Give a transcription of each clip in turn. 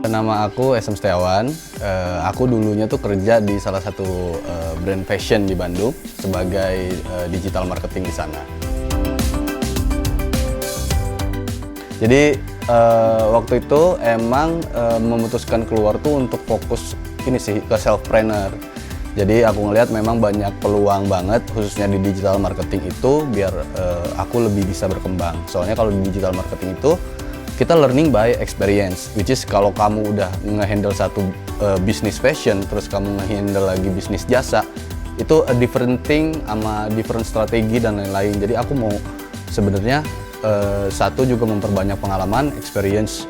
Nama aku SM Setiawan. Aku dulunya tuh kerja di salah satu brand fashion di Bandung sebagai digital marketing di sana. Jadi waktu itu emang memutuskan keluar tuh untuk fokus ini sih ke selfpreneur. Jadi aku ngelihat memang banyak peluang banget khususnya di digital marketing itu biar aku lebih bisa berkembang. Soalnya kalau di digital marketing itu kita learning by experience, which is kalau kamu udah nge-handle satu bisnis fashion, terus kamu nge-handle lagi bisnis jasa, itu a different thing sama different strategi dan lain-lain. Jadi aku mau sebenarnya satu juga memperbanyak pengalaman, experience.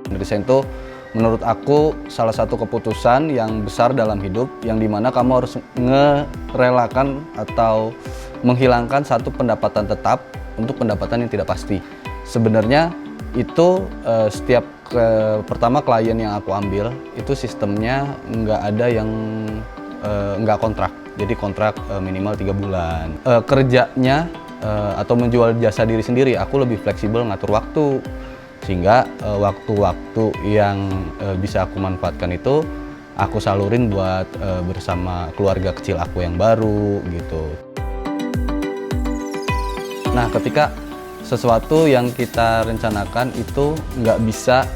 Resign itu menurut aku salah satu keputusan yang besar dalam hidup, yang dimana kamu harus ngerelakan atau menghilangkan satu pendapatan tetap untuk pendapatan yang tidak pasti. Sebenarnya itu setiap pertama klien yang aku ambil itu sistemnya nggak ada yang nggak kontrak. Jadi kontrak minimal 3 bulan. Kerjanya atau menjual jasa diri sendiri, aku lebih fleksibel ngatur waktu. Sehingga waktu-waktu yang bisa aku manfaatkan itu aku salurin buat bersama keluarga kecil aku yang baru gitu. Nah, ketika sesuatu yang kita rencanakan itu nggak bisa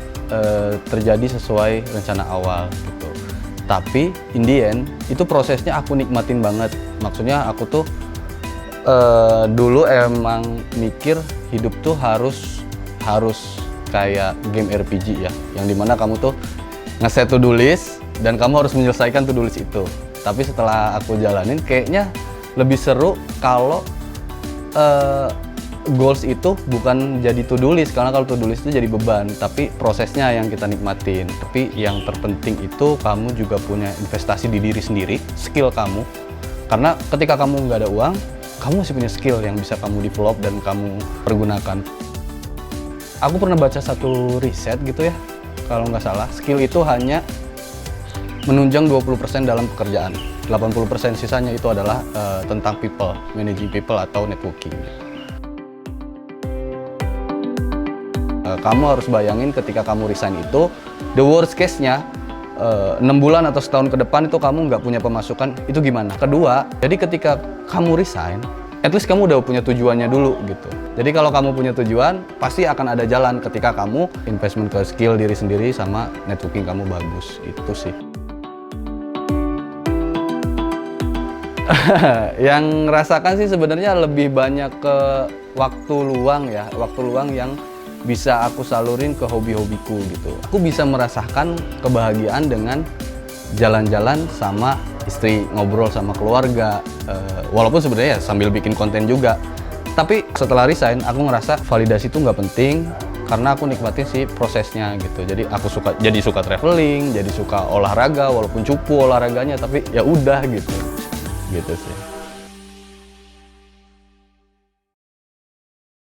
terjadi sesuai rencana awal gitu. Tapi in the end itu prosesnya aku nikmatin banget. Maksudnya aku tuh dulu emang mikir hidup tuh harus kayak game RPG ya, yang dimana kamu tuh ngeset to-do list dan kamu harus menyelesaikan to-do list itu. Tapi setelah aku jalanin kayaknya lebih seru kalau goals itu bukan jadi to-do list, karena kalau to-do list itu jadi beban, tapi prosesnya yang kita nikmatin. Tapi yang terpenting itu kamu juga punya investasi di diri sendiri, skill kamu. Karena ketika kamu nggak ada uang, kamu masih punya skill yang bisa kamu develop dan kamu pergunakan. Aku pernah baca satu riset gitu ya, kalau nggak salah, skill itu hanya menunjang 20% dalam pekerjaan. 80% sisanya itu adalah tentang people, managing people atau networking. Kamu harus bayangin ketika kamu resign itu, the worst case-nya 6 bulan atau setahun ke depan itu kamu nggak punya pemasukan, itu gimana? Kedua, jadi ketika kamu resign, at least kamu udah punya tujuannya dulu gitu. Jadi kalau kamu punya tujuan, pasti akan ada jalan ketika kamu investment ke skill diri sendiri sama networking kamu bagus, itu sih. Yang rasakan sih sebenarnya lebih banyak ke waktu luang ya, waktu luang yang bisa aku salurin ke hobi-hobiku gitu. Aku bisa merasakan kebahagiaan dengan jalan-jalan sama istri, ngobrol sama keluarga, walaupun sebenarnya ya sambil bikin konten juga. Tapi setelah resign aku ngerasa validasi itu nggak penting karena aku nikmatin sih prosesnya gitu. Jadi aku suka traveling, jadi suka olahraga walaupun cupu olahraganya, tapi ya udah gitu sih.